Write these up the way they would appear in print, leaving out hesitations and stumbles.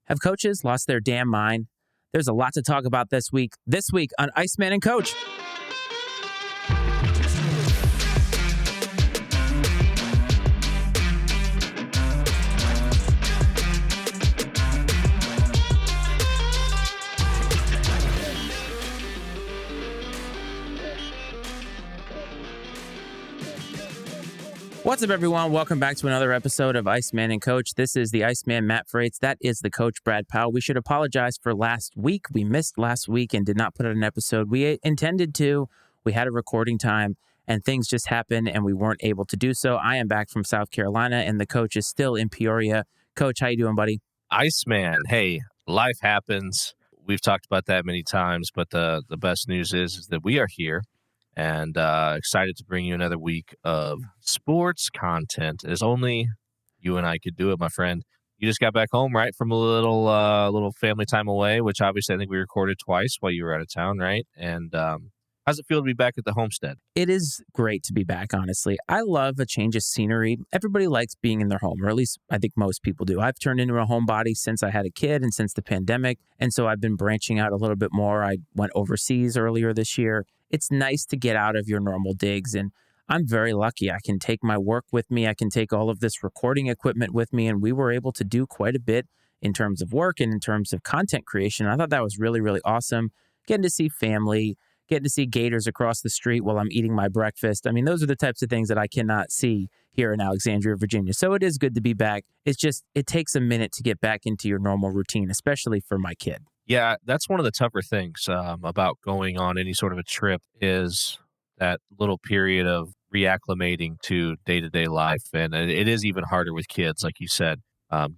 Have coaches lost their damn mind? There's a lot to talk about this week. This week on Iceman and Coach. What's up, everyone? Welcome back to another episode of Iceman and Coach. This is the Iceman, Matt Freites. That is the coach, Brad Powell. We should apologize for last week. We missed last week and did not put out an episode. We intended to. We had a recording time, and things just happened, and we weren't able to do so. I am back from South Carolina, and the coach is still in Peoria. Coach, how you doing, buddy? Iceman, hey, life happens. We've talked about that many times, but the best news is that we are here. And excited to bring you another week of sports content, as only you and I could do it, my friend. You just got back home, right, from a little family time away, which obviously I think we recorded twice while you were out of town, right? And how's it feel to be back at the homestead? It is great to be back, honestly. I love a change of scenery. Everybody likes being in their home, or at least I think most people do. I've turned into a homebody since I had a kid and since the pandemic, and so I've been branching out a little bit more. I went overseas earlier this year. It's nice to get out of your normal digs, and I'm very lucky. I can take my work with me. I can take all of this recording equipment with me, and we were able to do quite a bit in terms of work and in terms of content creation. I thought that was really, really awesome. Getting to see family, getting to see gators across the street while I'm eating my breakfast. I mean, those are the types of things that I cannot see here in Alexandria, Virginia. So it is good to be back. It's just, it takes a minute to get back into your normal routine, especially for my kid. Yeah, that's one of the tougher things about going on any sort of a trip is that little period of reacclimating to day-to-day life. And it is even harder with kids, like you said,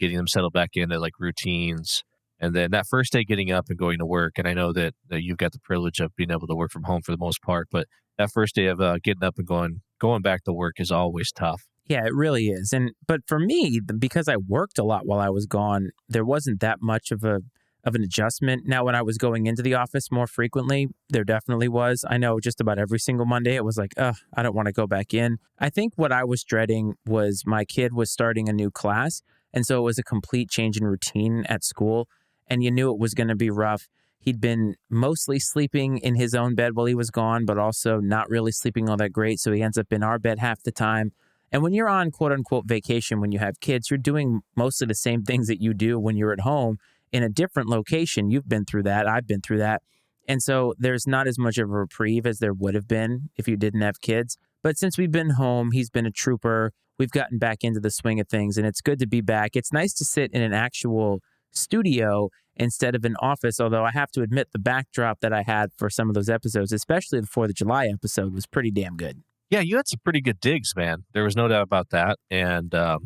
getting them settled back into like routines. And then that first day getting up and going to work. And I know that you've got the privilege of being able to work from home for the most part, but that first day of getting up and going back to work is always tough. Yeah, it really is. But for me, because I worked a lot while I was gone, there wasn't that much of an adjustment. Now, when I was going into the office more frequently, there definitely was. I know just about every single Monday, it was like, I don't want to go back in. I think what I was dreading was my kid was starting a new class. And so it was a complete change in routine at school. And you knew it was going to be rough. He'd been mostly sleeping in his own bed while he was gone, but also not really sleeping all that great. So he ends up in our bed half the time. And when you're on quote unquote vacation, when you have kids, you're doing most of the same things that you do when you're at home in a different location. You've been through that. I've been through that. And so there's not as much of a reprieve as there would have been if you didn't have kids. But since we've been home, he's been a trooper. We've gotten back into the swing of things, and it's good to be back. It's nice to sit in an actual studio instead of an office, although I have to admit the backdrop that I had for some of those episodes, especially the 4th of July episode, was pretty damn good. Yeah, you had some pretty good digs, man. There was no doubt about that. And, like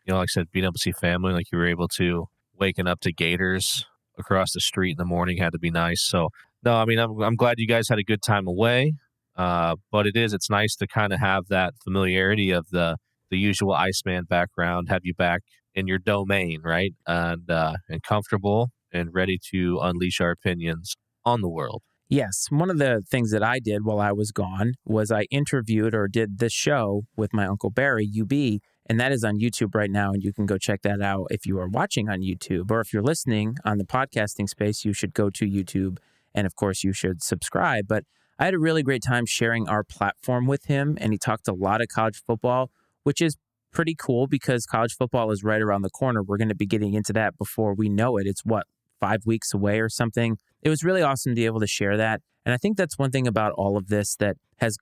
I said, being able to see family, like you were able to, waking up to gators across the street in the morning had to be nice. So, no, I mean, I'm glad you guys had a good time away. But it's nice to kind of have that familiarity of the usual Iceman background, have you back in your domain, right? And comfortable and ready to unleash our opinions on the world. Yes. One of the things that I did while I was gone was I interviewed or did this show with my Uncle Barry, UB, and that is on YouTube right now. And you can go check that out if you are watching on YouTube, or if you're listening on the podcasting space, you should go to YouTube. And of course, you should subscribe. But I had a really great time sharing our platform with him. And he talked a lot of college football, which is pretty cool because college football is right around the corner. We're going to be getting into that before we know it. It's 5 weeks away or something. It was really awesome to be able to share that. And I think that's one thing about all of this that has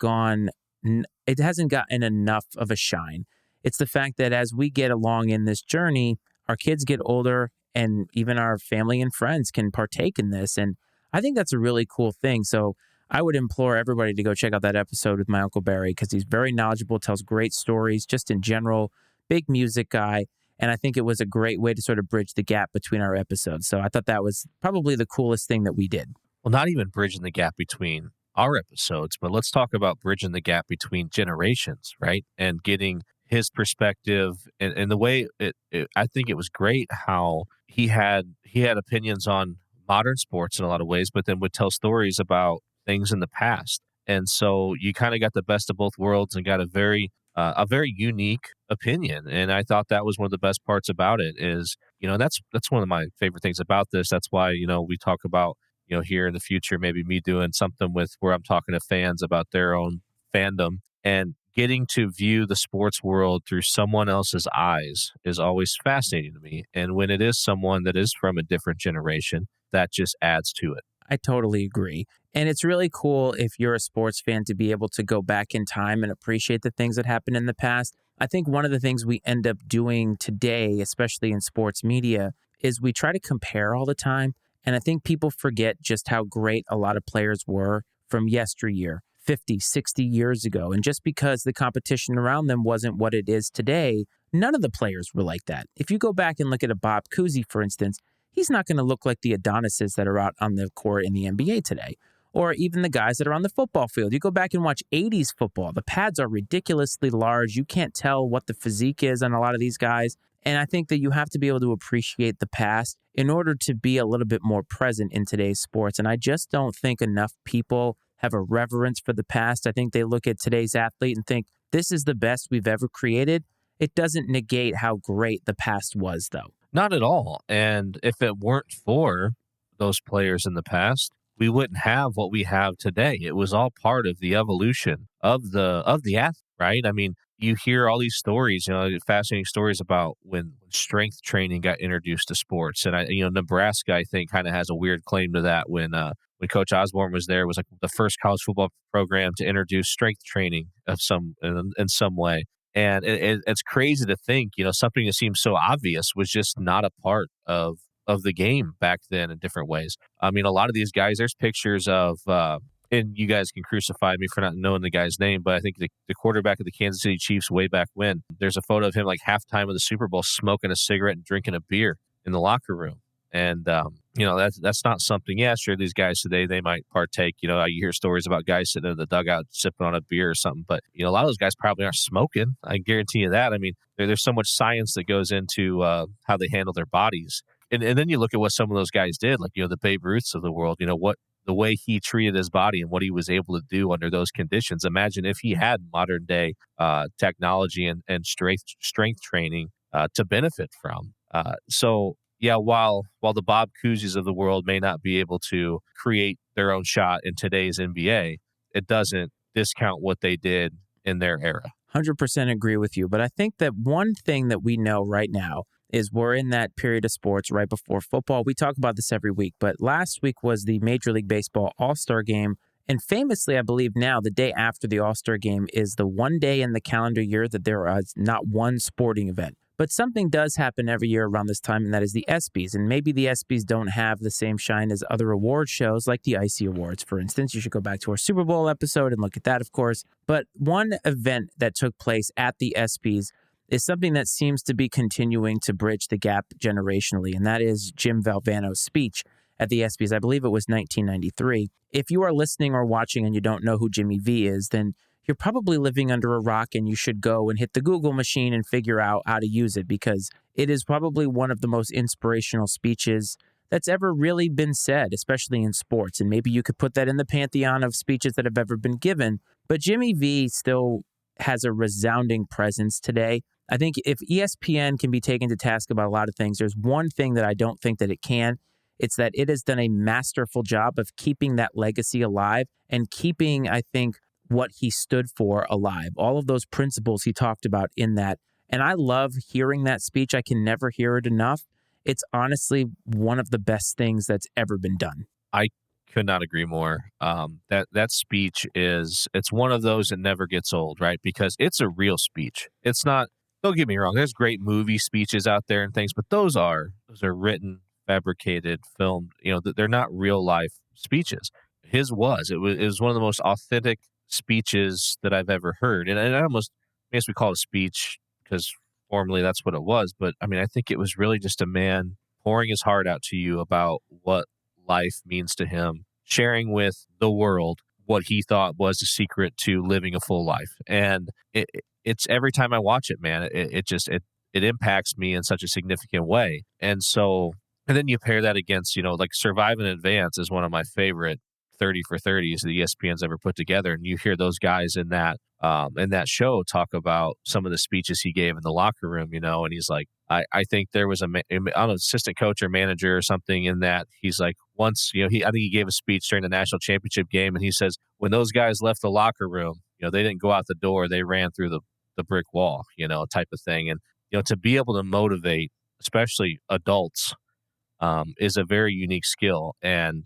it hasn't gotten enough of a shine. It's the fact that as we get along in this journey, our kids get older and even our family and friends can partake in this. And I think that's a really cool thing. So I would implore everybody to go check out that episode with my Uncle Barry because he's very knowledgeable, tells great stories just in general, big music guy. And I think it was a great way to sort of bridge the gap between our episodes. So I thought that was probably the coolest thing that we did. Well, not even bridging the gap between our episodes, but let's talk about bridging the gap between generations, right? And getting his perspective and the way I think it was great how he had opinions on modern sports in a lot of ways, but then would tell stories about things in the past. And so you kind of got the best of both worlds and got a very a very unique opinion. And I thought that was one of the best parts about it is, that's one of my favorite things about this. That's why, we talk about, here in the future, maybe me doing something with where I'm talking to fans about their own fandom and getting to view the sports world through someone else's eyes is always fascinating to me. And when it is someone that is from a different generation, that just adds to it. I totally agree. And it's really cool if you're a sports fan to be able to go back in time and appreciate the things that happened in the past. I think one of the things we end up doing today, especially in sports media, is we try to compare all the time. And I think people forget just how great a lot of players were from yesteryear, 50, 60 years ago. And just because the competition around them wasn't what it is today, none of the players were like that. If you go back and look at a Bob Cousy, for instance, he's not going to look like the Adonises that are out on the court in the NBA today, or even the guys that are on the football field. You go back and watch 80s football. The pads are ridiculously large. You can't tell what the physique is on a lot of these guys. And I think that you have to be able to appreciate the past in order to be a little bit more present in today's sports. And I just don't think enough people have a reverence for the past. I think they look at today's athlete and think, this is the best we've ever created. It doesn't negate how great the past was, though. Not at all. And if it weren't for those players in the past, we wouldn't have what we have today. It was all part of the evolution of the athlete, right? I mean, you hear all these stories, fascinating stories about when strength training got introduced to sports. And Nebraska, I think, kind of has a weird claim to that when Coach Osborne was there, it was like the first college football program to introduce strength training in some way. And it's crazy to think, something that seems so obvious was just not a part of the game back then in different ways. I mean, a lot of these guys, there's pictures of, and you guys can crucify me for not knowing the guy's name, but I think the quarterback of the Kansas City Chiefs way back when, there's a photo of him like halftime of the Super Bowl smoking a cigarette and drinking a beer in the locker room. And, that's not something, yeah, sure, these guys today, they might partake. You hear stories about guys sitting in the dugout sipping on a beer or something, but, a lot of those guys probably aren't smoking. I guarantee you that. I mean, there's so much science that goes into how they handle their bodies. And then you look at what some of those guys did, like, the Babe Ruths of the world, the way he treated his body and what he was able to do under those conditions. Imagine if he had modern day technology and strength training to benefit from. So yeah, while the Bob Cousy's of the world may not be able to create their own shot in today's NBA, it doesn't discount what they did in their era. 100% agree with you. But I think that one thing that we know right now is we're in that period of sports right before football. We talk about this every week, but last week was the Major League Baseball All-Star Game. And famously, I believe now, the day after the All-Star Game is the one day in the calendar year that there is not one sporting event. But something does happen every year around this time, and that is the ESPYs. And maybe the ESPYs don't have the same shine as other award shows, like the ICEE Awards, for instance. You should go back to our Super Bowl episode and look at that, of course. But one event that took place at the ESPYs is something that seems to be continuing to bridge the gap generationally, and that is Jim Valvano's speech at the ESPYs. I believe it was 1993. If you are listening or watching and you don't know who Jimmy V is, then you're probably living under a rock, and you should go and hit the Google machine and figure out how to use it, because it is probably one of the most inspirational speeches that's ever really been said, especially in sports. And maybe you could put that in the pantheon of speeches that have ever been given. But Jimmy V still has a resounding presence today. I think if ESPN can be taken to task about a lot of things, there's one thing that I don't think that it can. It's that it has done a masterful job of keeping that legacy alive and keeping, I think, what he stood for alive. All of those principles he talked about in that. And I love hearing that speech. I can never hear it enough. It's honestly one of the best things that's ever been done. I could not agree more. That speech it's one of those that never gets old, right? Because it's a real speech. It's not, don't get me wrong, there's great movie speeches out there and things, but those are written, fabricated, filmed. They're not real life speeches. His was. It was one of the most authentic speeches that I've ever heard. And I guess we call it a speech because formally that's what it was. But I mean, I think it was really just a man pouring his heart out to you about what life means to him, sharing with the world what he thought was the secret to living a full life. And it's every time I watch it, man, it impacts me in such a significant way. And then you pair that against, like Survive and Advance is one of my favorite 30 for 30s that ESPN's ever put together. And you hear those guys in that show talk about some of the speeches he gave in the locker room, and he's like, I think there was I don't know, assistant coach or manager or something in that. He's like, once, I think he gave a speech during the national championship game, and he says, when those guys left the locker room, they didn't go out the door, they ran through the brick wall, type of thing. And, to be able to motivate, especially adults, is a very unique skill. And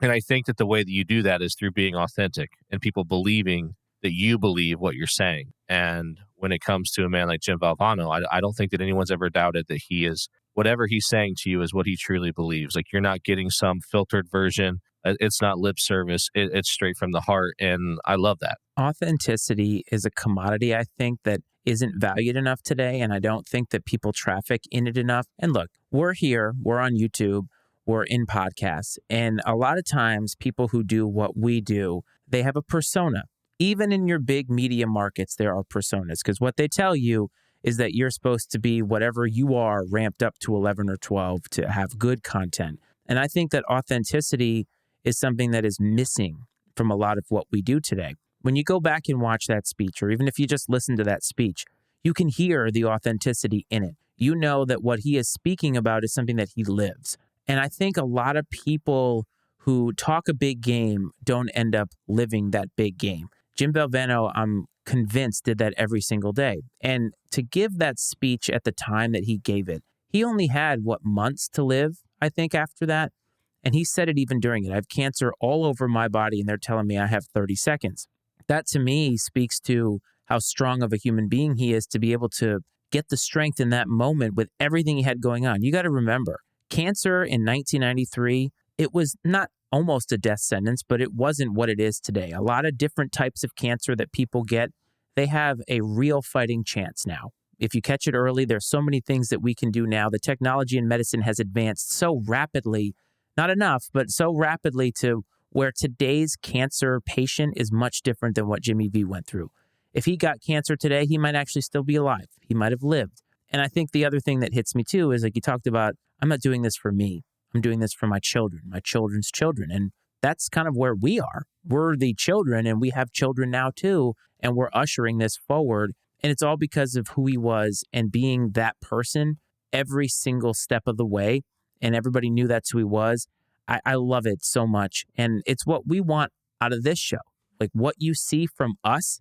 I think that the way that you do that is through being authentic and people believing that you believe what you're saying. And when it comes to a man like Jim Valvano, I don't think that anyone's ever doubted that he is, whatever he's saying to you is what he truly believes. Like, you're not getting some filtered version. It's not lip service. It's straight from the heart. And I love that. Authenticity is a commodity, I think, that isn't valued enough today. And I don't think that people traffic in it enough. And look, we're here, we're on YouTube, we're in podcasts. And a lot of times people who do what we do, they have a persona. Even in your big media markets, there are personas, because what they tell you is that you're supposed to be whatever you are ramped up to 11 or 12 to have good content. And I think that authenticity is something that is missing from a lot of what we do today. When you go back and watch that speech, or even if you just listen to that speech, you can hear the authenticity in it. You know that what he is speaking about is something that he lives. And I think a lot of people who talk a big game don't end up living that big game. Jim Valvano, I'm convinced, did that every single day. And to give that speech at the time that he gave it, he only had, months to live, I think, after that. And he said it even during it. I have cancer all over my body, and they're telling me I have 30 seconds. That, to me, speaks to how strong of a human being he is to be able to get the strength in that moment with everything he had going on. You got to remember, cancer in 1993, it was not almost a death sentence, but it wasn't what it is today. A lot of different types of cancer that people get, they have a real fighting chance now. If you catch it early, there's so many things that we can do now. The technology in medicine has advanced so rapidly, not enough, but so rapidly to where today's cancer patient is much different than what Jimmy V went through. If he got cancer today, he might actually still be alive. He might have lived. And I think the other thing that hits me too is, like you talked about, I'm not doing this for me. I'm doing this for my children, my children's children. And that's kind of where we are. We're the children, and we have children now too. And we're ushering this forward. And it's all because of who he was and being that person every single step of the way. And everybody knew that's who he was. I love it so much. And it's what we want out of this show. Like, what you see from us,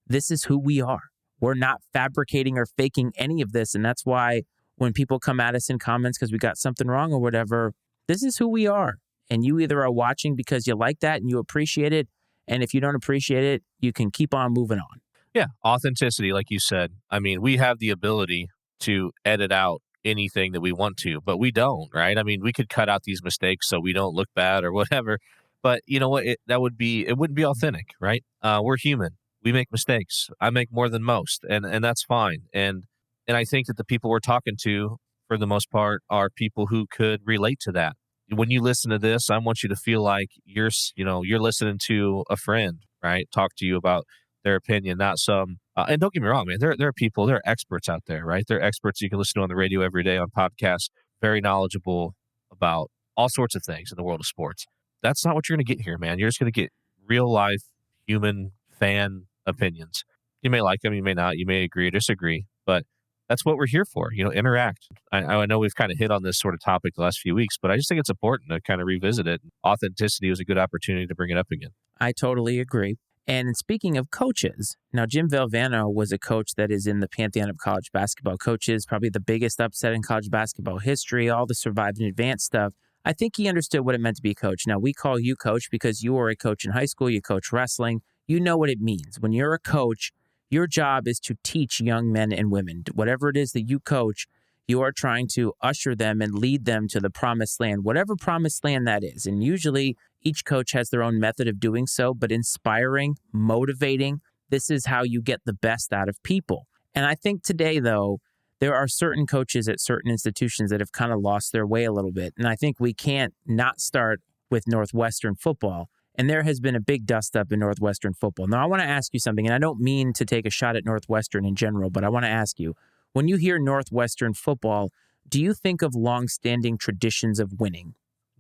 this is who we are. We're not fabricating or faking any of this. And that's why when people come at us in comments because we got something wrong or whatever, this is who we are. And you either are watching because you like that and you appreciate it. And if you don't appreciate it, you can keep on moving on. Yeah, authenticity, like you said. I mean, we have the ability to edit out anything that we want to, but we don't, right? I mean, we could cut out these mistakes so we don't look bad or whatever. But you know what? It wouldn't be authentic, right? We're human. We make mistakes. I make more than most, and that's fine. And I think that the people we're talking to, for the most part, are people who could relate to that. When you listen to this, I want you to feel like you're listening to a friend, right? Talk to you about their opinion, not some. And don't get me wrong, man. There are people, there are experts out there, right? There are experts you can listen to on the radio every day, on podcasts, very knowledgeable about all sorts of things in the world of sports. That's not what you're going to get here, man. You're just going to get real life, human fan opinions. You may like them, you may not, you may agree or disagree, but that's what we're here for. Interact. I know we've kind of hit on this sort of topic the last few weeks, but I just think it's important to kind of revisit it. Authenticity was a good opportunity to bring it up again. I totally agree. And speaking of coaches, now Jim Valvano was a coach that is in the pantheon of college basketball coaches, probably the biggest upset in college basketball history, all the survive and advance stuff. I think he understood what it meant to be a coach. Now, we call you coach because you were a coach in high school, you coach wrestling. You know what it means. When you're a coach, your job is to teach young men and women. Whatever it is that you coach, you are trying to usher them and lead them to the promised land, whatever promised land that is. And usually each coach has their own method of doing so, but inspiring, motivating, this is how you get the best out of people. And I think today, though, there are certain coaches at certain institutions that have kind of lost their way a little bit. And I think we can't not start with Northwestern football. And there has been a big dust up in Northwestern football. Now, I want to ask you something, and I don't mean to take a shot at Northwestern in general, but I want to ask you, when you hear Northwestern football, do you think of longstanding traditions of winning?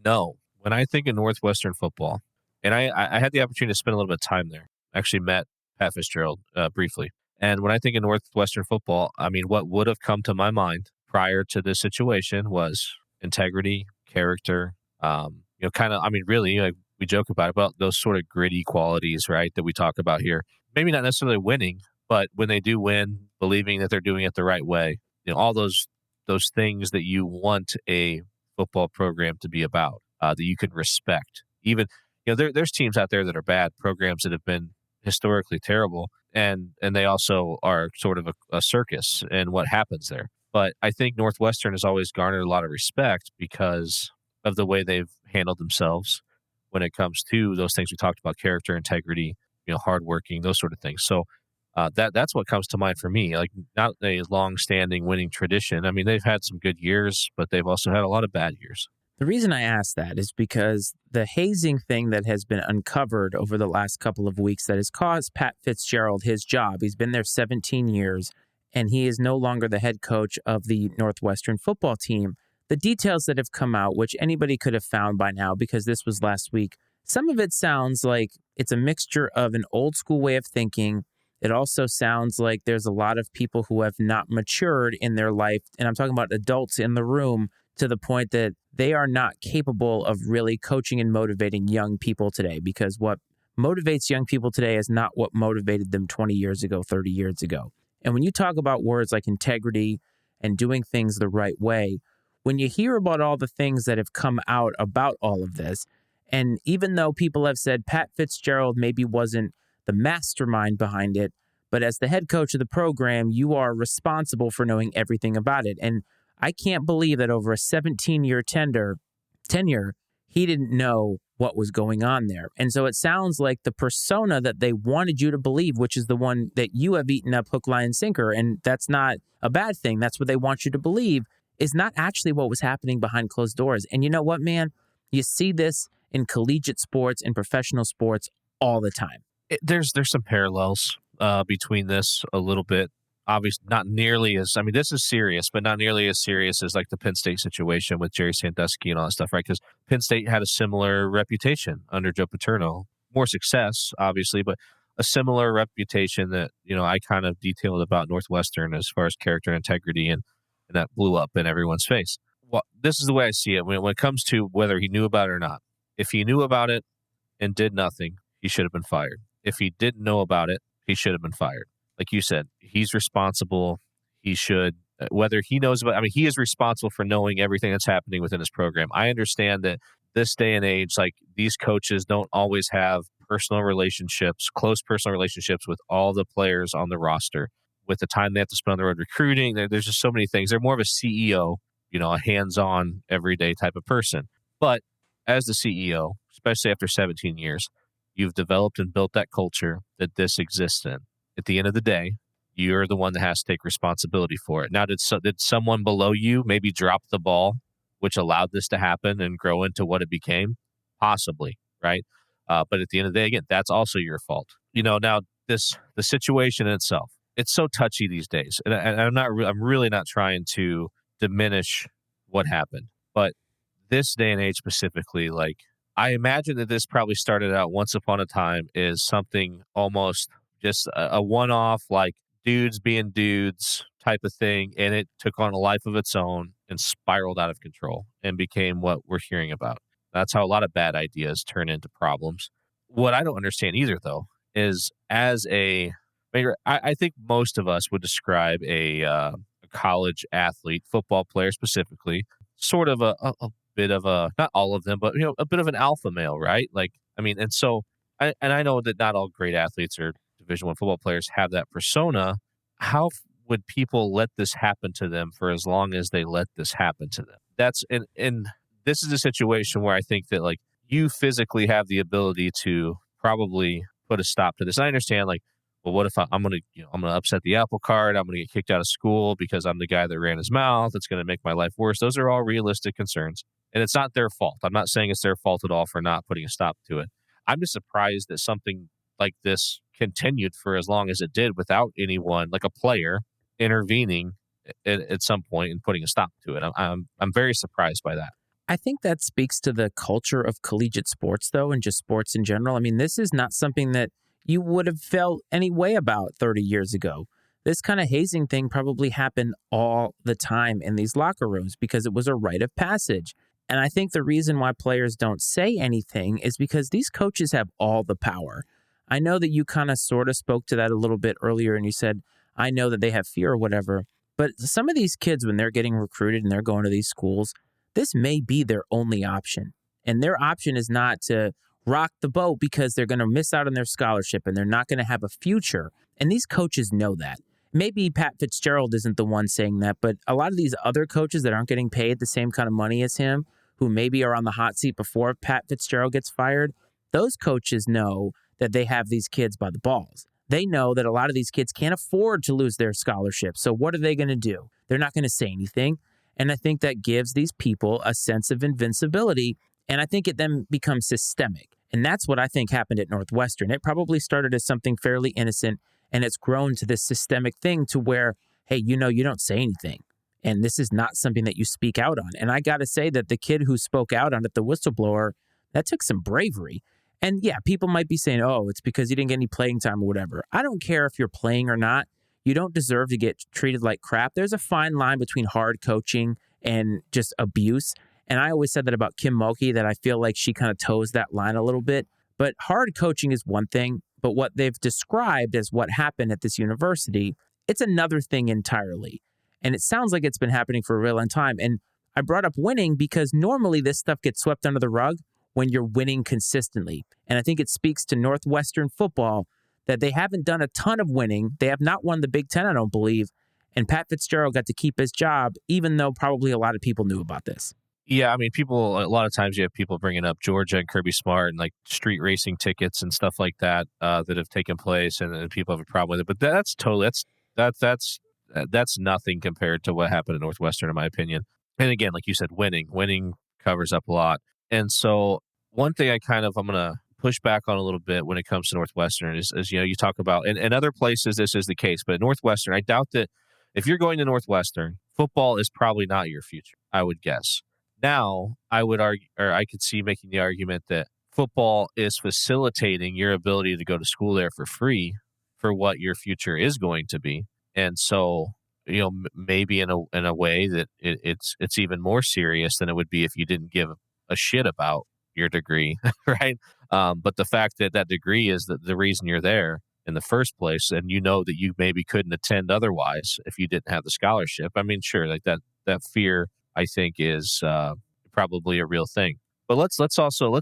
No. When I think of Northwestern football, And I had the opportunity to spend a little bit of time there. I actually met Pat Fitzgerald briefly. And when I think of Northwestern football, I mean, what would have come to my mind prior to this situation was integrity, character, kind of, I mean, really, we joke about those sort of gritty qualities, right, that we talk about here. Maybe not necessarily winning, but when they do win, believing that they're doing it the right way, all those things that you want a football program to be about, that you can respect. Even there's teams out there that are bad, programs that have been historically terrible, and they also are sort of a circus and what happens there. But I think Northwestern has always garnered a lot of respect because of the way they've handled themselves when it comes to those things we talked about: character, integrity, hardworking, those sort of things. So that's what comes to mind for me. Like, not a long-standing winning tradition. I mean, they've had some good years, but they've also had a lot of bad years. The reason I ask that is because the hazing thing that has been uncovered over the last couple of weeks that has caused Pat Fitzgerald his job. He's been there 17 years, and he is no longer the head coach of the Northwestern football team. The details that have come out, which anybody could have found by now because this was last week, some of it sounds like it's a mixture of an old school way of thinking. It also sounds like there's a lot of people who have not matured in their life, and I'm talking about adults in the room, to the point that they are not capable of really coaching and motivating young people today, because what motivates young people today is not what motivated them 20 years ago, 30 years ago. And when you talk about words like integrity and doing things the right way, when you hear about all the things that have come out about all of this, and even though people have said Pat Fitzgerald maybe wasn't the mastermind behind it, but as the head coach of the program, you are responsible for knowing everything about it. And I can't believe that over a 17-year tenure, he didn't know what was going on there. And so it sounds like the persona that they wanted you to believe, which is the one that you have eaten up hook, line, and sinker, and that's not a bad thing. That's what they want you to believe, is not actually what was happening behind closed doors. And you know what, man? You see this in collegiate sports and professional sports all the time. There's some parallels between this a little bit. Obviously, not nearly as, I mean, this is serious, but not nearly as serious as like the Penn State situation with Jerry Sandusky and all that stuff, right? Because Penn State had a similar reputation under Joe Paterno. More success, obviously, but a similar reputation that, I kind of detailed about Northwestern as far as character and integrity, and that blew up in everyone's face. Well, this is the way I see it when it comes to whether he knew about it or not. If he knew about it and did nothing, he should have been fired. If he didn't know about it, he should have been fired. Like you said, he's responsible. He should, whether he knows about, I mean, he is responsible for knowing everything that's happening within his program. I understand that this day and age, like, these coaches don't always have close personal relationships with all the players on the roster. With the time they have to spend on the road recruiting, there's just so many things. They're more of a CEO, a hands-on, everyday type of person. But as the CEO, especially after 17 years, you've developed and built that culture that this exists in. At the end of the day, you're the one that has to take responsibility for it. Now, did someone below you maybe drop the ball, which allowed this to happen and grow into what it became? Possibly, right? But at the end of the day, again, that's also your fault. Now the situation in itself, it's so touchy these days, and I'm really not trying to diminish what happened, but this day and age specifically, like, I imagine that this probably started out once upon a time as something almost just a one-off, like, dudes being dudes type of thing, and it took on a life of its own and spiraled out of control and became what we're hearing about. That's how a lot of bad ideas turn into problems. What I don't understand either, though, is I think most of us would describe a college athlete, football player specifically, sort of a bit of a, not all of them, but a bit of an alpha male, right? Like, I mean, and so I know that not all great athletes or Division I football players have that persona. How would people let this happen to them for as long as they let this happen to them? That's and this is a situation where I think that, like, you physically have the ability to probably put a stop to this. I understand, like, well, what if I'm going to, I'm going to upset the apple cart? I'm going to get kicked out of school because I'm the guy that ran his mouth. It's going to make my life worse. Those are all realistic concerns, and it's not their fault. I'm not saying it's their fault at all for not putting a stop to it. I'm just surprised that something like this continued for as long as it did without anyone, like a player, intervening at some point and putting a stop to it. I'm very surprised by that. I think that speaks to the culture of collegiate sports, though, and just sports in general. I mean, this is not something that you would have felt any way about 30 years ago. This kind of hazing thing probably happened all the time in these locker rooms because it was a rite of passage. And I think the reason why players don't say anything is because these coaches have all the power. I know that you kind of sort of spoke to that a little bit earlier and you said, I know that they have fear or whatever. But some of these kids, when they're getting recruited and they're going to these schools, this may be their only option. And their option is not to rock the boat because they're going to miss out on their scholarship and they're not going to have a future. And these coaches know that. Maybe Pat Fitzgerald isn't the one saying that, but a lot of these other coaches that aren't getting paid the same kind of money as him, who maybe are on the hot seat before Pat Fitzgerald gets fired, those coaches know that they have these kids by the balls. They know that a lot of these kids can't afford to lose their scholarship. So what are they going to do? They're not going to say anything. And I think that gives these people a sense of invincibility. And I think it then becomes systemic. And that's what I think happened at Northwestern. It probably started as something fairly innocent, and it's grown to this systemic thing to where, hey, you don't say anything. And this is not something that you speak out on. And I got to say that the kid who spoke out on it, the whistleblower, that took some bravery. And yeah, people might be saying, oh, it's because you didn't get any playing time or whatever. I don't care if you're playing or not. You don't deserve to get treated like crap. There's a fine line between hard coaching and just abuse. And I always said that about Kim Mulkey, that I feel like she kind of toes that line a little bit. But hard coaching is one thing, but what they've described as what happened at this university, it's another thing entirely. And it sounds like it's been happening for a real long time. And I brought up winning because normally this stuff gets swept under the rug when you're winning consistently. And I think it speaks to Northwestern football that they haven't done a ton of winning. They have not won the Big Ten, I don't believe. And Pat Fitzgerald got to keep his job, even though probably a lot of people knew about this. Yeah, I mean, a lot of times you have people bringing up Georgia and Kirby Smart and like street racing tickets and stuff like that that have taken place, and people have a problem with it. But that's nothing compared to what happened at Northwestern, in my opinion. And again, like you said, winning covers up a lot. And so one thing I'm going to push back on a little bit when it comes to Northwestern is you talk about, and other places this is the case, but at Northwestern, I doubt that if you're going to Northwestern, football is probably not your future, I would guess. Now, I would argue, or I could see making the argument that football is facilitating your ability to go to school there for free for what your future is going to be. And so, maybe in a way that it's even more serious than it would be if you didn't give a shit about your degree, right? But the fact that that degree is the reason you're there in the first place, and that you maybe couldn't attend otherwise if you didn't have the scholarship. I mean, sure, like that fear, I think, is probably a real thing. But let's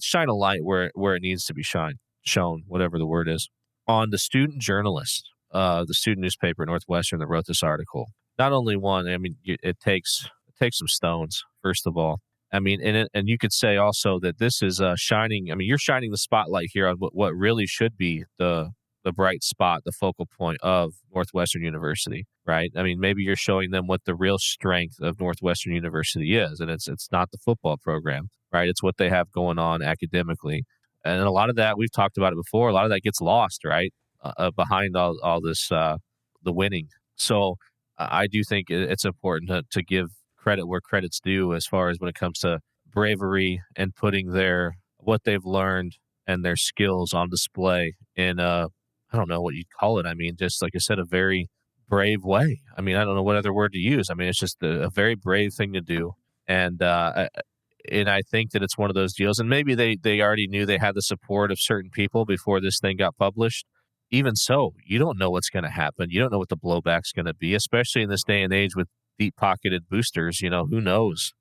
shine a light where it needs to be shown, whatever the word is, on the student journalist, the student newspaper Northwestern that wrote this article. Not only one, I mean, it takes some stones, first of all. I mean, and you could say also that this is shining. I mean, you're shining the spotlight here on what really should be the bright spot, the focal point of Northwestern University, right? I mean, maybe you're showing them what the real strength of Northwestern University is, and it's not the football program, right? It's what they have going on academically, and a lot of that, we've talked about it before. A lot of that gets lost, right, behind all this the winning. So I do think it's important to give credit where credit's due as far as when it comes to bravery and putting what they've learned and their skills on display in I don't know what you'd call it. I mean, just like I said, a very brave way. I mean, I don't know what other word to use. I mean, it's just a very brave thing to do. And I think that it's one of those deals. And maybe they already knew they had the support of certain people before this thing got published. Even so, you don't know what's going to happen. You don't know what the blowback's going to be, especially in this day and age with deep-pocketed boosters. Who knows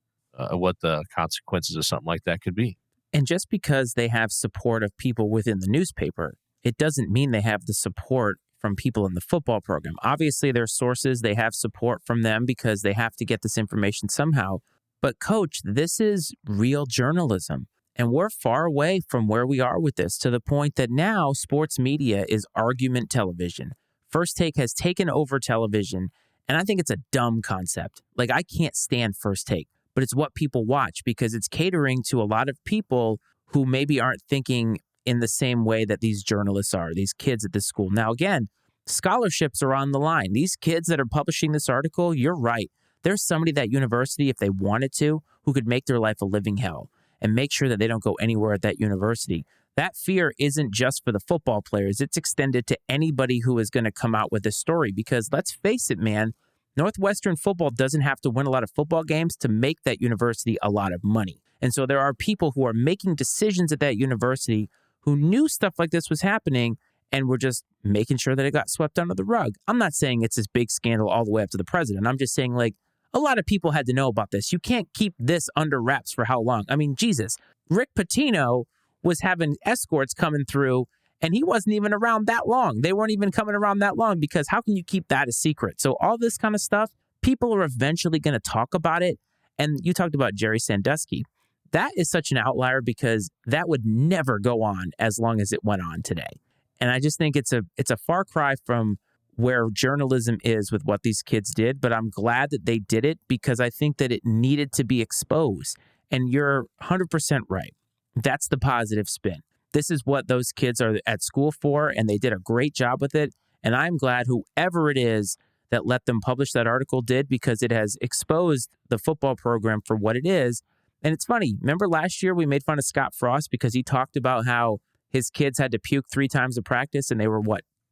what the consequences of something like that could be. And just because they have support of people within the newspaper, it doesn't mean they have the support from people in the football program. Obviously, their sources, they have support from them because they have to get this information somehow. But Coach, this is real journalism. And we're far away from where we are with this, to the point that now sports media is argument television. First Take has taken over television, and I think it's a dumb concept. Like, I can't stand First Take, but it's what people watch because it's catering to a lot of people who maybe aren't thinking in the same way that these journalists are, these kids at this school. Now, again, scholarships are on the line. These kids that are publishing this article, you're right. There's somebody at that university, if they wanted to, who could make their life a living hell and make sure that they don't go anywhere at that university. That fear isn't just for the football players. It's extended to anybody who is going to come out with this story because let's face it, man, Northwestern football doesn't have to win a lot of football games to make that university a lot of money. And so there are people who are making decisions at that university who knew stuff like this was happening and were just making sure that it got swept under the rug. I'm not saying it's this big scandal all the way up to the president. I'm just saying, like, a lot of people had to know about this. You can't keep this under wraps for how long? I mean, Jesus, Rick Pitino was having escorts coming through and he wasn't even around that long. They weren't even coming around that long because how can you keep that a secret? So all this kind of stuff, people are eventually going to talk about it. And you talked about Jerry Sandusky. That is such an outlier because that would never go on as long as it went on today. And I just think it's a far cry from where journalism is with what these kids did. But I'm glad that they did it because I think that it needed to be exposed. And you're 100% right. That's the positive spin. This is what those kids are at school for, and they did a great job with it. And I'm glad whoever it is that let them publish that article did because it has exposed the football program for what it is. And it's funny. Remember last year we made fun of Scott Frost because he talked about how his kids had to puke 3 times a practice and they were,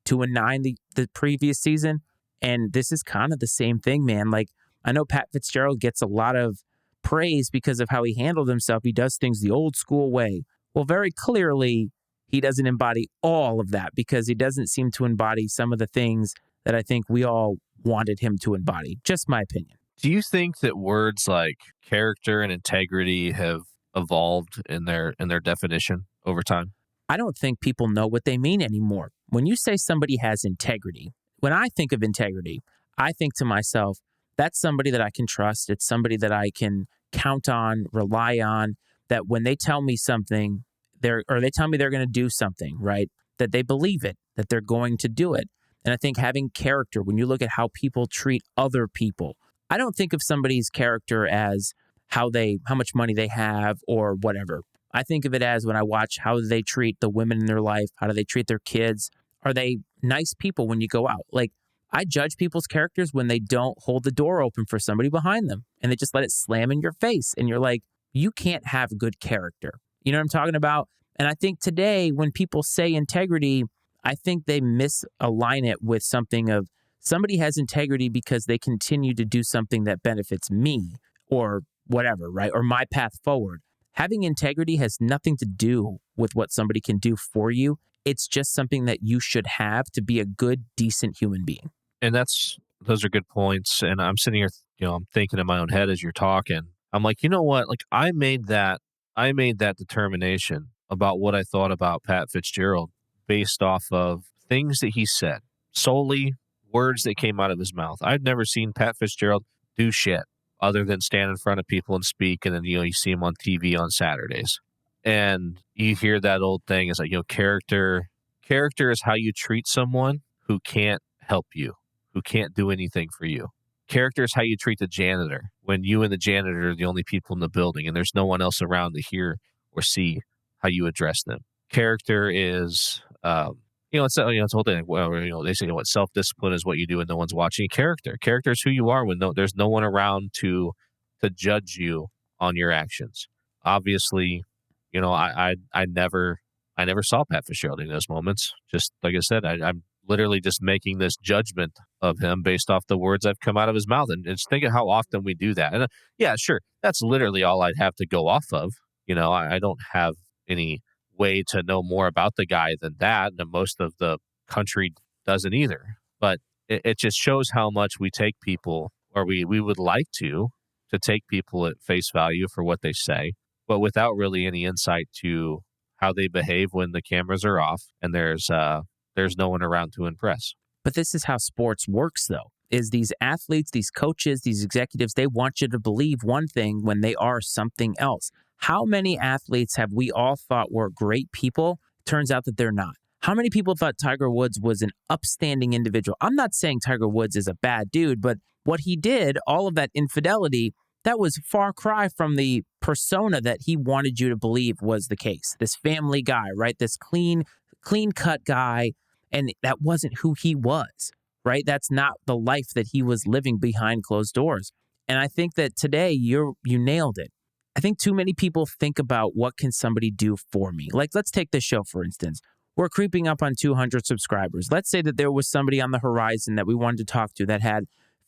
2-9 the previous season? And this is kind of the same thing, man. Like, I know Pat Fitzgerald gets a lot of praise because of how he handled himself. He does things the old school way. Well, very clearly, he doesn't embody all of that because he doesn't seem to embody some of the things that I think we all wanted him to embody. Just my opinion. Do you think that words like character and integrity have evolved in their definition over time? I don't think people know what they mean anymore. When you say somebody has integrity, when I think of integrity, I think to myself, that's somebody that I can trust. It's somebody that I can count on, rely on, that when they tell me something, they tell me they're going to do something, right? That they believe it, that they're going to do it. And I think having character, when you look at how people treat other people, I don't think of somebody's character as how much money they have or whatever. I think of it as when I watch how they treat the women in their life, how do they treat their kids? Are they nice people when you go out? Like, I judge people's characters when they don't hold the door open for somebody behind them and they just let it slam in your face. And you're like, you can't have good character. You know what I'm talking about? And I think today when people say integrity, I think they misalign it with something of somebody has integrity because they continue to do something that benefits me or whatever, right? Or my path forward. Having integrity has nothing to do with what somebody can do for you. It's just something that you should have to be a good, decent human being. And those are good points. And I'm sitting here, I'm thinking in my own head as you're talking. I'm like, you know what? Like I made that determination about what I thought about Pat Fitzgerald based off of things that he said, solely words that came out of his mouth. I've never seen Pat Fitzgerald do shit other than stand in front of people and speak. And then, you see him on TV on Saturdays. And you hear that old thing is like, character is how you treat someone who can't help you, who can't do anything for you. Character is how you treat the janitor when you and the janitor are the only people in the building and there's no one else around to hear or see how you address them. Character is, it's the whole thing. Well, they say what self-discipline is what you do when no one's watching. Character is who you are when there's no one around to judge you on your actions. Obviously, I never saw Pat Fitzgerald in those moments. Just like I said, I'm literally just making this judgment of him based off the words I've come out of his mouth. And just think of how often we do that. And yeah, sure, that's literally all I'd have to go off of. I don't have any way to know more about the guy than that. And most of the country doesn't either. But it just shows how much we take people, or we would like to take people at face value for what they say, but without really any insight to how they behave when the cameras are off and there's no one around to impress. But this is how sports works, though, is these athletes, these coaches, these executives, they want you to believe one thing when they are something else. How many athletes have we all thought were great people? Turns out that they're not. How many people thought Tiger Woods was an upstanding individual? I'm not saying Tiger Woods is a bad dude, but what he did, all of that infidelity, that was far cry from the persona that he wanted you to believe was the case. This family guy, right? This clean cut guy. And that wasn't who he was, right? That's not the life that he was living behind closed doors. And I think that today you nailed it. I think too many people think about what can somebody do for me. Like, let's take this show, for instance. We're creeping up on 200 subscribers. Let's say that there was somebody on the horizon that we wanted to talk to that had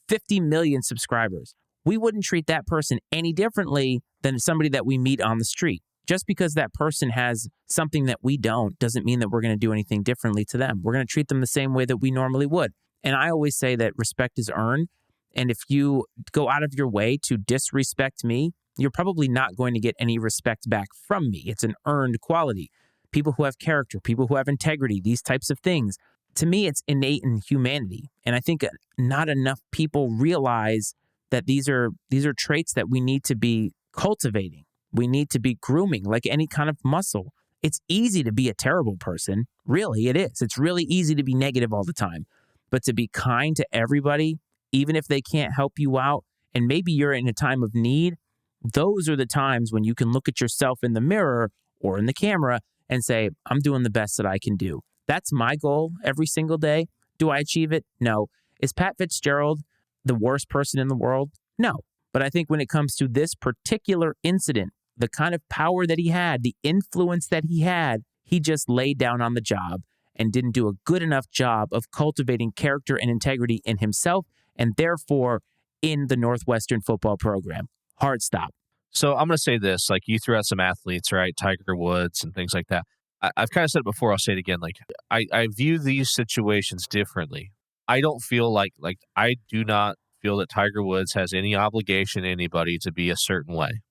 50 million subscribers. We wouldn't treat that person any differently than somebody that we meet on the street. Just because that person has something that we don't doesn't mean that we're going to do anything differently to them. We're going to treat them the same way that we normally would. And I always say that respect is earned. And if you go out of your way to disrespect me, you're probably not going to get any respect back from me. It's an earned quality. People who have character, people who have integrity, these types of things. To me, it's innate in humanity. And I think not enough people realize that these are traits that we need to be cultivating. We need to be grooming like any kind of muscle. It's easy to be a terrible person. Really, it is. It's really easy to be negative all the time. But to be kind to everybody, even if they can't help you out, and maybe you're in a time of need, those are the times when you can look at yourself in the mirror or in the camera and say, I'm doing the best that I can do. That's my goal every single day. Do I achieve it? No. Is Pat Fitzgerald the worst person in the world? No. But I think when it comes to this particular incident, the kind of power that he had, the influence that he had, he just laid down on the job and didn't do a good enough job of cultivating character and integrity in himself and therefore in the Northwestern football program. Hard stop. So I'm going to say this, like you threw out some athletes, right? Tiger Woods and things like that. I've kind of said it before. I'll say it again. Like I view these situations differently. I don't feel like I do not feel that Tiger Woods has any obligation to anybody to be a certain way,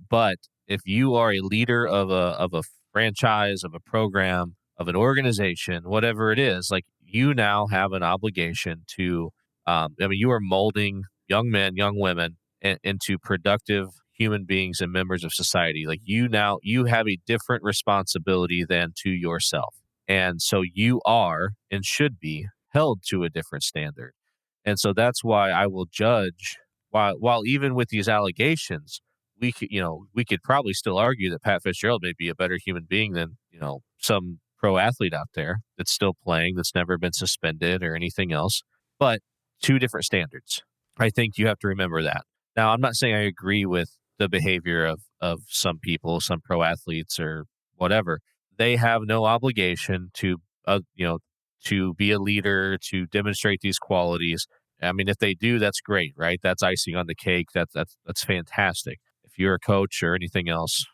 but if you are a leader of a franchise, of a program, of an organization, whatever it is, like you now have an obligation to, you are molding young men, young women into productive human beings and members of society. Like you have a different responsibility than to yourself. And so you are and should be held to a different standard. And so that's why I will judge while even with these allegations, we could probably still argue that Pat Fitzgerald may be a better human being than, some pro athlete out there that's still playing, that's never been suspended or anything else, but two different standards. I think you have to remember that. Now, I'm not saying I agree with the behavior of some people, some pro athletes or whatever. They have no obligation to be a leader, to demonstrate these qualities. I mean, if they do, that's great, right? That's icing on the cake. That's fantastic. If you're a coach or anything else,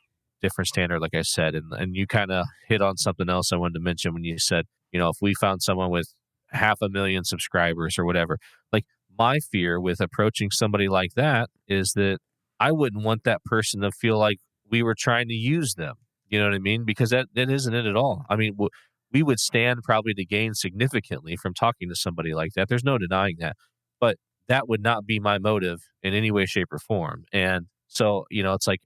different standard, like I said. And you kind of hit on something else I wanted to mention when you said, if we found someone with 500,000 subscribers or whatever, like my fear with approaching somebody like that is that I wouldn't want that person to feel like we were trying to use them. You know what I mean? Because that isn't it at all. I mean, we would stand probably to gain significantly from talking to somebody like that. There's no denying that. But that would not be my motive in any way, shape, or form. And so, it's like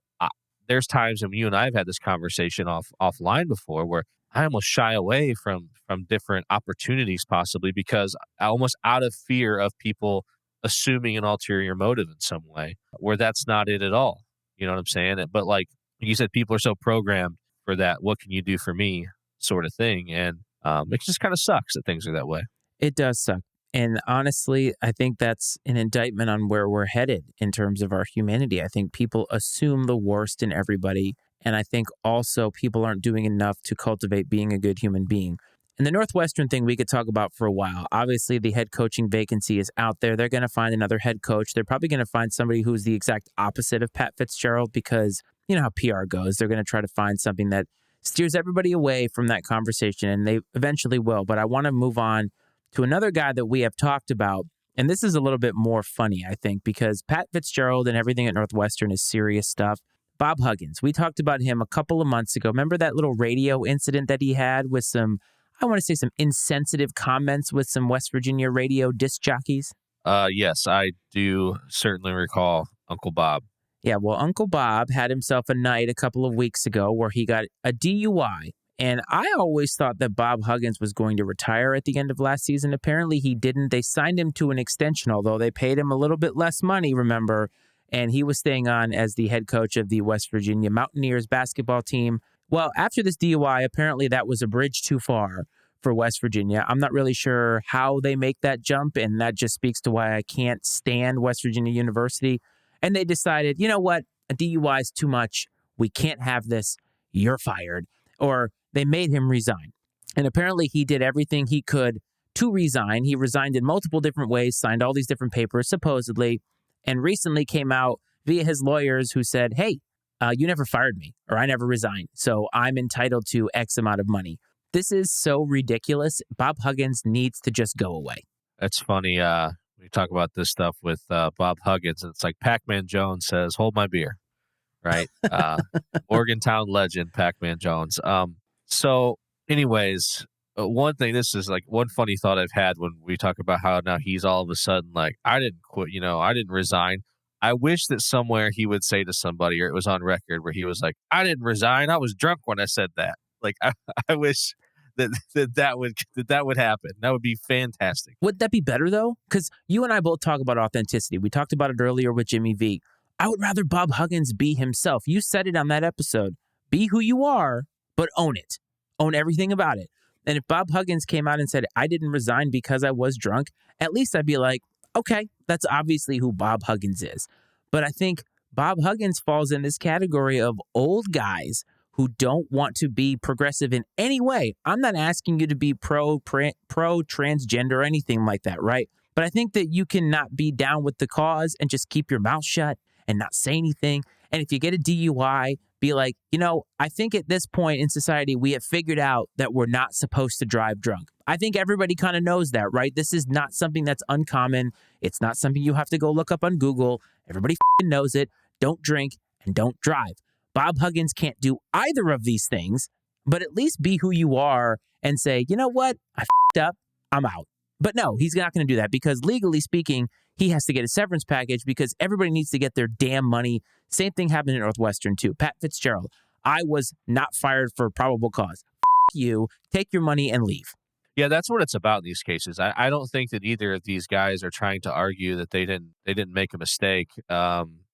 there's times when you and I have had this conversation offline before where I almost shy away from different opportunities possibly because almost out of fear of people assuming an ulterior motive in some way where that's not it at all. You know what I'm saying? But like you said, people are so programmed for that. What can you do for me sort of thing? And it just kind of sucks that things are that way. It does suck. And honestly, I think that's an indictment on where we're headed in terms of our humanity. I think people assume the worst in everybody. And I think also people aren't doing enough to cultivate being a good human being. And the Northwestern thing we could talk about for a while. Obviously, the head coaching vacancy is out there. They're going to find another head coach. They're probably going to find somebody who's the exact opposite of Pat Fitzgerald because you know how PR goes. They're going to try to find something that steers everybody away from that conversation, and they eventually will. But I want to move on to another guy that we have talked about. And this is a little bit more funny, I think, because Pat Fitzgerald and everything at Northwestern is serious stuff. Bob Huggins, we talked about him a couple of months ago. Remember that little radio incident that he had with some, I want to say some insensitive comments with some West Virginia radio disc jockeys? Yes, I do certainly recall Uncle Bob. Yeah, well, Uncle Bob had himself a night a couple of weeks ago where he got a DUI. And I always thought that Bob Huggins was going to retire at the end of last season. Apparently he didn't. They signed him to an extension, although they paid him a little bit less money, remember. And he was staying on as the head coach of the West Virginia Mountaineers basketball team. Well, after this DUI, apparently that was a bridge too far for West Virginia. I'm not really sure how they make that jump, and that just speaks to why I can't stand West Virginia University. And they decided, you know what? A DUI is too much. We can't have this. You're fired. Or they made him resign. And apparently he did everything he could to resign. He resigned in multiple different ways, signed all these different papers, supposedly, and recently came out via his lawyers who said, hey, you never fired me, or I never resigned, so I'm entitled to X amount of money. This is so ridiculous. Bob Huggins needs to just go away. That's funny. We talk about this stuff with Bob Huggins. It's like Pac-Man Jones says, hold my beer, right? Morgantown legend, Pac-Man Jones. So anyways, one thing, this is like one funny thought I've had when we talk about how now he's all of a sudden like, I didn't quit, I didn't resign. I wish that somewhere he would say to somebody, or it was on record, where he was like, I didn't resign. I was drunk when I said that. Like, I wish that would happen. That would be fantastic. Would that be better, though? Because you and I both talk about authenticity. We talked about it earlier with Jimmy V. I would rather Bob Huggins be himself. You said it on that episode. Be who you are, but own it. Own everything about it. And if Bob Huggins came out and said, I didn't resign because I was drunk, at least I'd be like, okay, that's obviously who Bob Huggins is. But I think Bob Huggins falls in this category of old guys who don't want to be progressive in any way. I'm not asking you to be pro transgender or anything like that, right? But I think that you cannot be down with the cause and just keep your mouth shut and not say anything. And if you get a DUI, be like, I think at this point in society, we have figured out that we're not supposed to drive drunk. I think everybody kind of knows that, right? This is not something that's uncommon. It's not something you have to go look up on Google. Everybody knows it. Don't drink and don't drive. Bob Huggins can't do either of these things, but at least be who you are and say, you know what? I f***ed up. I'm out. But no, he's not going to do that because legally speaking, he has to get a severance package because everybody needs to get their damn money. Same thing happened at Northwestern too. Pat Fitzgerald, I was not fired for probable cause. You, take your money and leave. Yeah, that's what it's about in these cases. I don't think that either of these guys are trying to argue that they didn't make a mistake.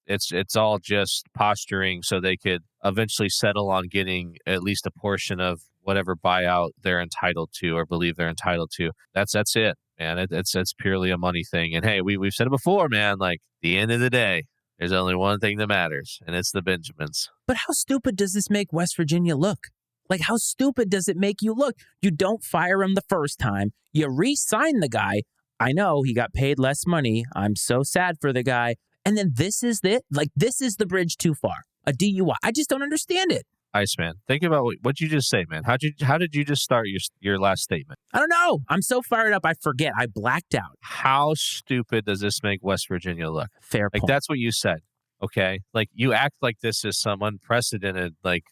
It's all just posturing so they could eventually settle on getting at least a portion of whatever buyout they're entitled to or believe they're entitled to. That's it, man. It's purely a money thing. And hey, we've said it before, man. Like, the end of the day, there's only one thing that matters, and it's the Benjamins. But how stupid does this make West Virginia look? Like, how stupid does it make you look? You don't fire him the first time. You re-sign the guy. I know he got paid less money. I'm so sad for the guy. And then this is it? Like, this is the bridge too far. A DUI. I just don't understand it. Iceman, think about what you just say, man. How did you just start your last statement? I don't know. I'm so fired up, I forget. I blacked out. How stupid does this make West Virginia look? Fair point. Like, that's what you said, okay? Like, you act like this is some unprecedented, like,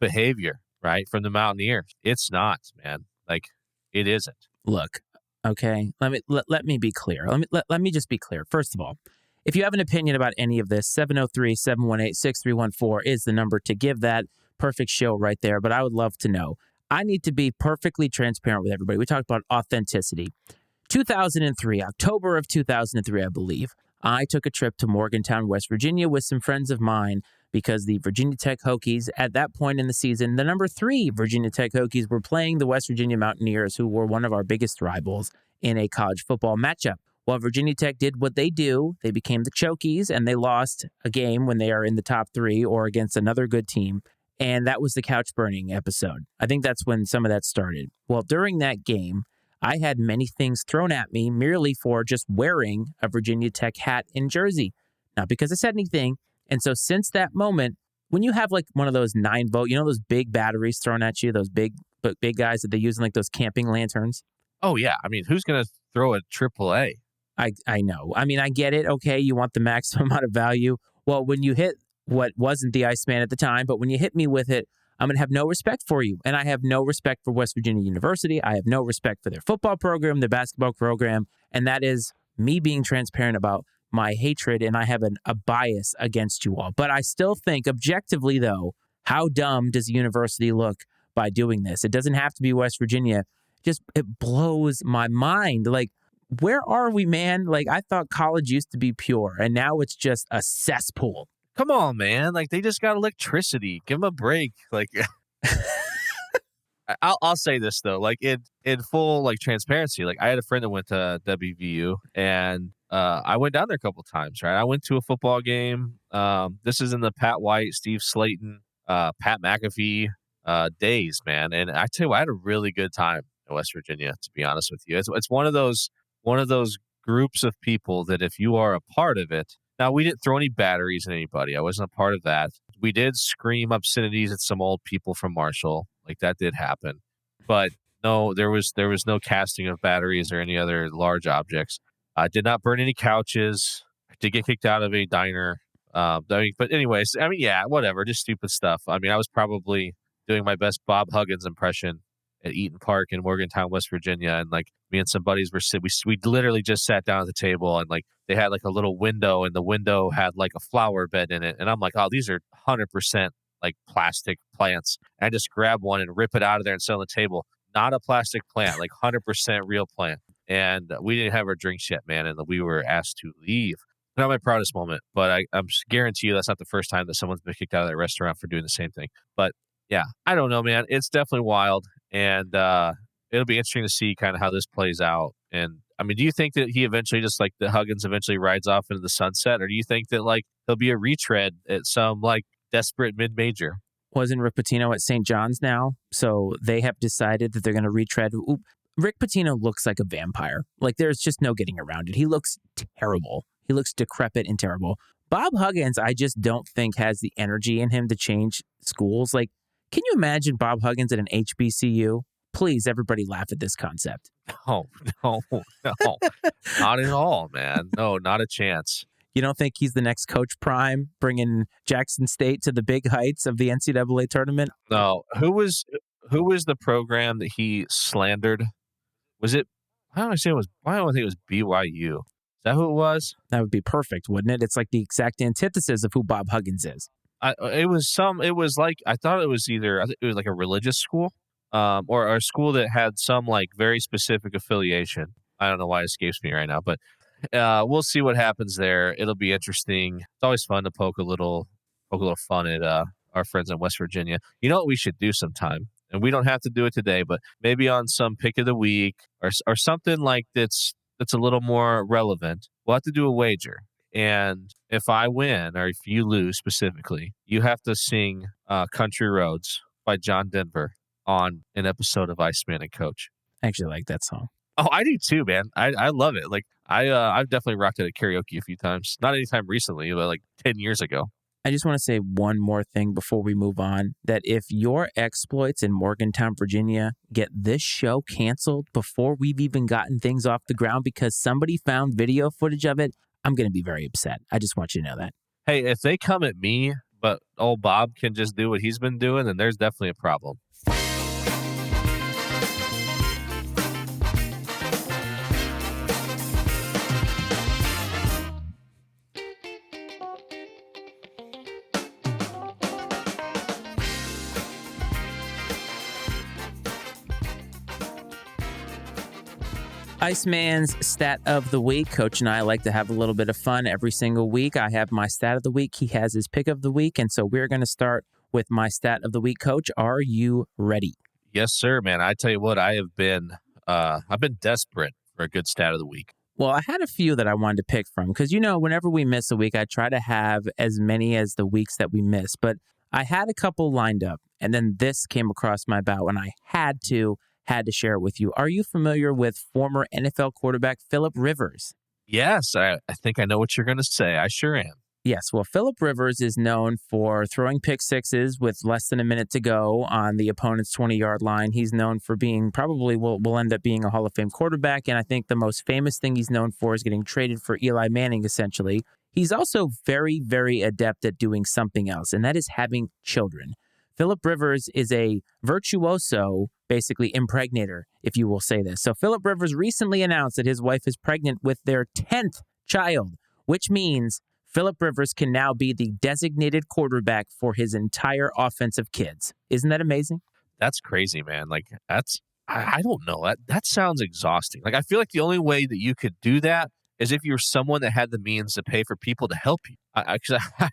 behavior, right, from the Mountaineers. It's not, man. Like, it isn't. Look, okay, let me be clear. Let me just be clear. First of all, if you have an opinion about any of this, 703-718-6314 is the number to give that. Perfect show right there, but I would love to know. I need to be perfectly transparent with everybody. We talked about authenticity. 2003, October of 2003, I believe, I took a trip to Morgantown, West Virginia with some friends of mine because the Virginia Tech Hokies, at that point in the season, the number 3 Virginia Tech Hokies were playing the West Virginia Mountaineers, who were one of our biggest rivals in a college football matchup. While Virginia Tech did what they do, they became the Chokies, and they lost a game when they are in the top 3 or against another good team. And that was the couch burning episode. I think that's when some of that started. Well, during that game, I had many things thrown at me merely for just wearing a Virginia Tech hat and jersey. Not because I said anything. And so since that moment, when you have like one of those 9-volt, those big batteries thrown at you, those big guys that they use in like those camping lanterns. Oh, yeah. I mean, who's going to throw a AAA? I know. I mean, I get it. Okay, you want the maximum amount of value. Well, when you hit what wasn't the Iceman at the time, but when you hit me with it, I'm going to have no respect for you. And I have no respect for West Virginia University. I have no respect for their football program, their basketball program. And that is me being transparent about my hatred. And I have a bias against you all. But I still think objectively, though, how dumb does a university look by doing this? It doesn't have to be West Virginia. It blows my mind. Like, where are we, man? Like, I thought college used to be pure, and now it's just a cesspool. Come on, man. Like, they just got electricity. Give them a break. Like, I'll say this though, like in full like transparency, like I had a friend that went to WVU, and I went down there a couple times. Right, I went to a football game. This is in the Pat White, Steve Slayton, Pat McAfee days, man. And I tell you, what, I had a really good time in West Virginia. To be honest with you, it's one of those groups of people that if you are a part of it. Now we didn't throw any batteries at anybody. I wasn't a part of that. We did scream obscenities at some old people from Marshall. Like that did happen. But no, there was no casting of batteries or any other large objects. I did not burn any couches. I did get kicked out of a diner. But anyways, I mean, yeah, whatever, just stupid stuff. I mean, I was probably doing my best Bob Huggins impression at Eaton Park in Morgantown, West Virginia, and like me and some buddies were we literally just sat down at the table, and like they had like a little window, and the window had like a flower bed in it, and I'm like, oh, these are 100% like plastic plants. And I just grab one and rip it out of there and sit on the table. Not a plastic plant, like 100% real plant. And we didn't have our drinks yet, man, and we were asked to leave. Not my proudest moment, but I'm guarantee you that's not the first time that someone's been kicked out of that restaurant for doing the same thing. But yeah, I don't know, man. It's definitely wild, and it'll be interesting to see kind of how this plays out. And I mean, do you think that he eventually just like the Huggins eventually rides off into the sunset, or do you think that like he'll be a retread at some like desperate mid-major? Wasn't Rick Pitino at St. John's now? So they have decided that they're going to retread. Ooh, Rick Pitino looks like a vampire. Like there's just no getting around it. He looks terrible. He looks decrepit and terrible. Bob Huggins, I just don't think has the energy in him to change schools. Like, can you imagine Bob Huggins at an HBCU? Please, everybody laugh at this concept. No, no, no, not at all, man. No, not a chance. You don't think he's the next Coach Prime, bringing Jackson State to the big heights of the NCAA tournament? No, who was the program that he slandered? Was it? I don't understand. I don't think it was BYU. Is that who it was? That would be perfect, wouldn't it? It's like the exact antithesis of who Bob Huggins is. It was like I thought it was either I think it was like a religious school, or a school that had some like very specific affiliation. I don't know why it escapes me right now, but we'll see what happens there. It'll be interesting. It's always fun to poke a little fun at our friends in West Virginia. You know what we should do sometime, and we don't have to do it today, but maybe on some pick of the week or something like that's a little more relevant. We'll have to do a wager. And if I win, or if you lose specifically, you have to sing Country Roads by John Denver on an episode of Iceman and Coach. I actually like that song. Oh, I do too, man. I love it. Like I've definitely rocked it at karaoke a few times. Not anytime recently, but like 10 years ago. I just want to say one more thing before we move on, that if your exploits in Morgantown, Virginia get this show canceled before we've even gotten things off the ground because somebody found video footage of it, I'm going to be very upset. I just want you to know that. Hey, if they come at me, but old Bob can just do what he's been doing, then there's definitely a problem. Iceman's Stat of the Week. Coach and I like to have a little bit of fun every single week. I have my Stat of the Week. He has his Pick of the Week. And so we're going to start with my Stat of the Week. Coach, are you ready? Yes, sir, man. I tell you what, I've been desperate for a good Stat of the Week. Well, I had a few that I wanted to pick from because, whenever we miss a week, I try to have as many as the weeks that we miss. But I had a couple lined up, and then this came across my bow, and I had to share it with you. Are you familiar with former NFL quarterback Philip Rivers? Yes, I think I know what you're going to say. I sure am. Yes, well, Philip Rivers is known for throwing pick sixes with less than a minute to go on the opponent's 20-yard line. He's known for being probably will end up being a Hall of Fame quarterback, and I think the most famous thing he's known for is getting traded for Eli Manning, essentially. He's also very, very adept at doing something else, and that is having children. Philip Rivers is a virtuoso, basically impregnator, if you will say this. So Philip Rivers recently announced that his wife is pregnant with their 10th child, which means Philip Rivers can now be the designated quarterback for his entire offensive kids. Isn't that amazing? That's crazy, man. Like I don't know. That sounds exhausting. Like I feel like the only way that you could do that is if you're someone that had the means to pay for people to help you. I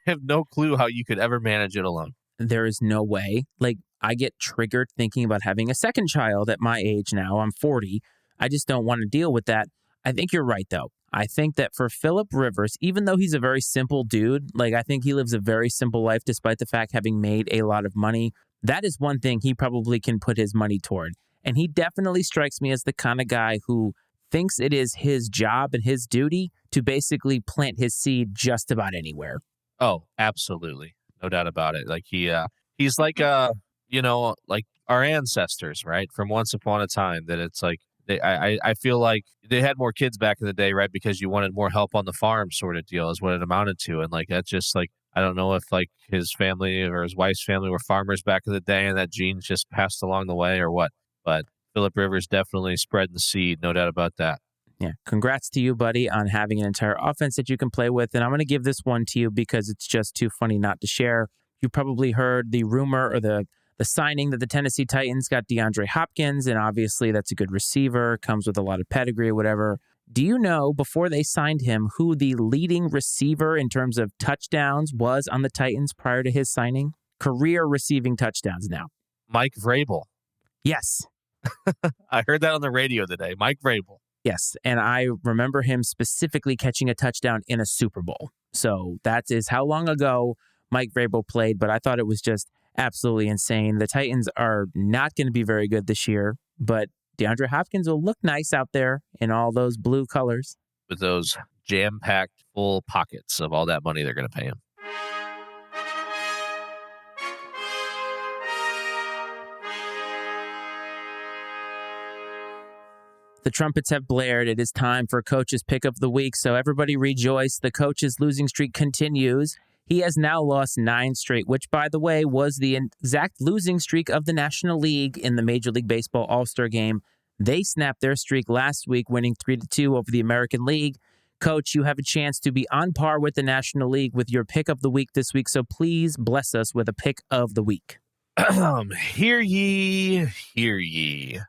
have no clue how you could ever manage it alone. There is no way. Like, I get triggered thinking about having a second child at my age now. I'm 40. I just don't want to deal with that. I think you're right, though. I think that for Phillip Rivers, even though he's a very simple dude, like I think he lives a very simple life despite the fact having made a lot of money. That is one thing he probably can put his money toward. And he definitely strikes me as the kind of guy who thinks it is his job and his duty to basically plant his seed just about anywhere. Oh, absolutely. No doubt about it. Like he's like like our ancestors, right? From once upon a time that it's like I feel like they had more kids back in the day, right? Because you wanted more help on the farm sort of deal is what it amounted to. And like that's just like I don't know if like his family or his wife's family were farmers back in the day and that gene just passed along the way or what. But Phillip Rivers definitely spreading the seed, no doubt about that. Yeah. Congrats to you, buddy, on having an entire offense that you can play with. And I'm going to give this one to you because it's just too funny not to share. You probably heard the rumor or the signing that the Tennessee Titans got DeAndre Hopkins. And obviously, that's a good receiver, comes with a lot of pedigree or whatever. Do you know, before they signed him, who the leading receiver in terms of touchdowns was on the Titans prior to his signing? Career receiving touchdowns now. Mike Vrabel. Yes. I heard that on the radio today. Mike Vrabel. Yes, and I remember him specifically catching a touchdown in a Super Bowl. So that is how long ago Mike Vrabel played, but I thought it was just absolutely insane. The Titans are not going to be very good this year, but DeAndre Hopkins will look nice out there in all those blue colors. With those jam-packed full pockets of all that money they're going to pay him. The trumpets have blared. It is time for Coach's Pick of the Week, so everybody rejoice. The Coach's losing streak continues. He has now lost 9 straight, which, by the way, was the exact losing streak of the National League in the Major League Baseball All-Star Game. They snapped their streak last week, winning 3-2 over the American League. Coach, you have a chance to be on par with the National League with your Pick of the Week this week, so please bless us with a Pick of the Week. Hear ye, hear ye.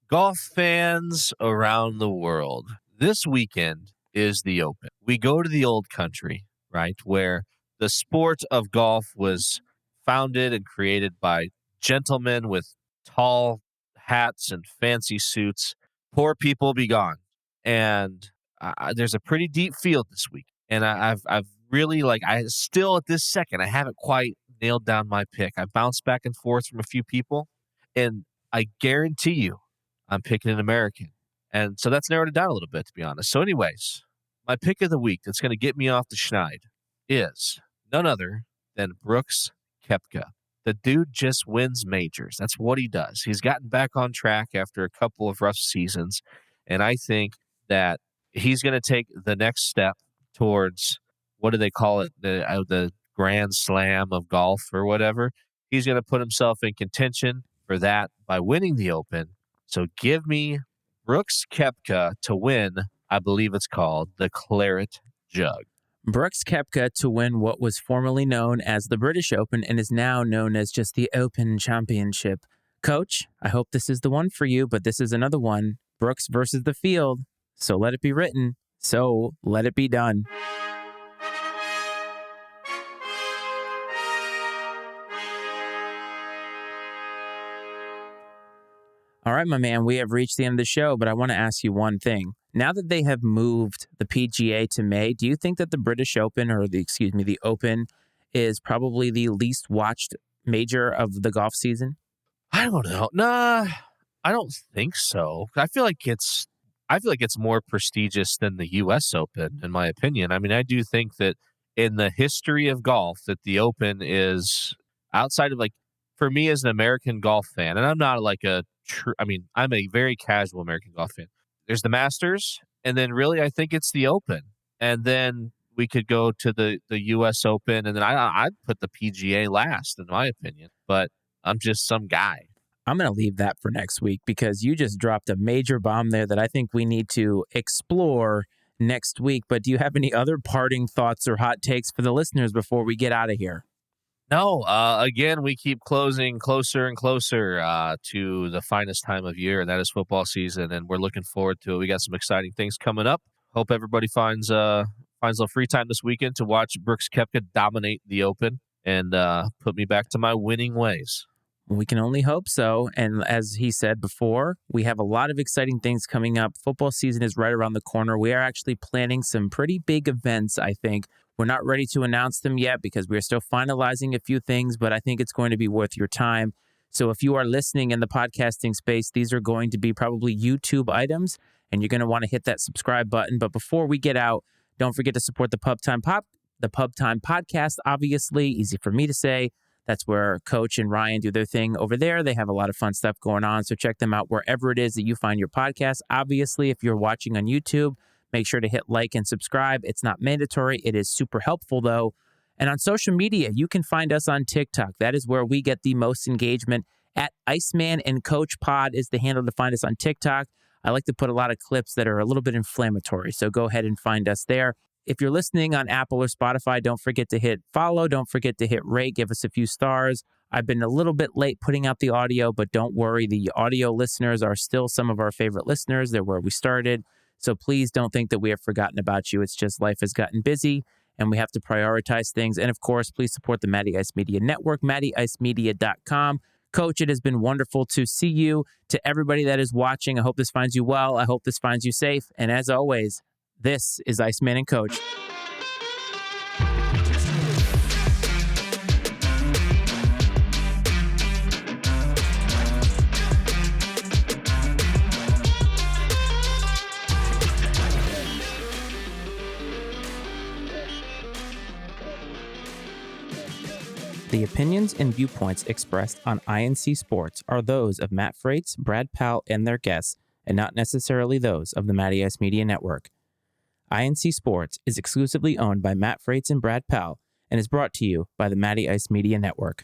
Golf fans around the world, this weekend is the Open. We go to the old country, right, where the sport of golf was founded and created by gentlemen with tall hats and fancy suits. Poor people be gone. And there's a pretty deep field this week. And I've really, I still at this second, I haven't quite nailed down my pick. I bounced back and forth from a few people, and I guarantee you, I'm picking an American. And so that's narrowed it down a little bit, to be honest. So anyways, my pick of the week that's going to get me off the schneid is none other than Brooks Koepka. The dude just wins majors. That's what he does. He's gotten back on track after a couple of rough seasons. And I think that he's going to take the next step towards, what do they call it? The Grand Slam of golf or whatever. He's going to put himself in contention for that by winning the Open. So give me Brooks Koepka to win, I believe it's called, the Claret Jug. Brooks Koepka to win what was formerly known as the British Open and is now known as just the Open Championship. Coach, I hope this is the one for you, but this is another one. Brooks versus the field. So let it be written. So let it be done. All right, my man, we have reached the end of the show, but I want to ask you one thing. Now that they have moved the PGA to May, do you think that the British Open or the Open is probably the least watched major of the golf season? I don't know. Nah, I don't think so. I feel like it's more prestigious than the US Open, in my opinion. I mean, I do think that in the history of golf that the Open is outside of for me as an American golf fan, and I'm not I'm a very casual American golf fan. There's the Masters, and then really I think it's the Open. And then we could go to the US Open, and then I'd put the PGA last, in my opinion. But I'm just some guy. I'm going to leave that for next week because you just dropped a major bomb there that I think we need to explore next week. But do you have any other parting thoughts or hot takes for the listeners before we get out of here? No, again, we keep closing closer and closer to the finest time of year, and that is football season, and we're looking forward to it. We got some exciting things coming up. Hope everybody finds a little free time this weekend to watch Brooks Koepka dominate the Open and put me back to my winning ways. We can only hope so. And as he said before, we have a lot of exciting things coming up. Football season is right around the corner. We are actually planning some pretty big events, I think. We're not ready to announce them yet because we're still finalizing a few things, but I think it's going to be worth your time. So if you are listening in the podcasting space, these are going to be probably YouTube items, and you're going to want to hit that subscribe button. But before we get out, don't forget to support the Pub Time podcast, obviously. Easy for me to say. That's where Coach and Ryan do their thing over there. They have a lot of fun stuff going on, so check them out wherever it is that you find your podcast. Obviously, if you're watching on YouTube, make sure to hit like and subscribe. It's not mandatory. It is super helpful, though. And on social media, you can find us on TikTok. That is where we get the most engagement. At Iceman and Coach Pod is the handle to find us on TikTok. I like to put a lot of clips that are a little bit inflammatory, so go ahead and find us there. If you're listening on Apple or Spotify, don't forget to hit follow. Don't forget to hit rate. Give us a few stars. I've been a little bit late putting out the audio, but don't worry. The audio listeners are still some of our favorite listeners. They're where we started. So please don't think that we have forgotten about you. It's just life has gotten busy and we have to prioritize things. And of course, please support the Matty Ice Media Network, mattyIcemedia.com. Coach, it has been wonderful to see you. To everybody that is watching, I hope this finds you well. I hope this finds you safe. And as always, this is Iceman and Coach. The opinions and viewpoints expressed on I&C Sports are those of Matt Freitz, Brad Powell, and their guests, and not necessarily those of the Matty Ice Media Network. I&C Sports is exclusively owned by Matt Freitz and Brad Powell and is brought to you by the Matty Ice Media Network.